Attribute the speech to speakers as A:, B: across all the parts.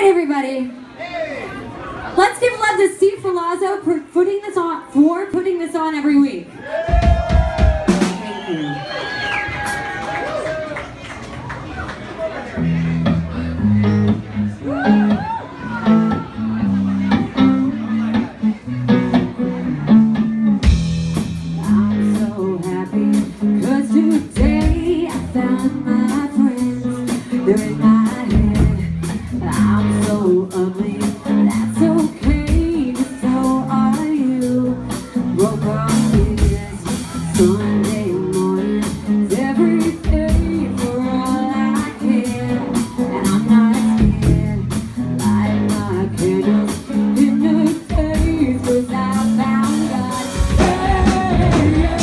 A: everybody. Let's give love to Steve Filazzo for putting this on every week. Thank you. I'm so happy 'cause today I found my friends. They're in my head. I'm so ugly, that's okay, but so are you. Broke off is Sunday morning, it's every day for all I care. And I'm not scared, light my candles in the days, 'cause I found God. Hey, yeah.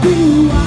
B: You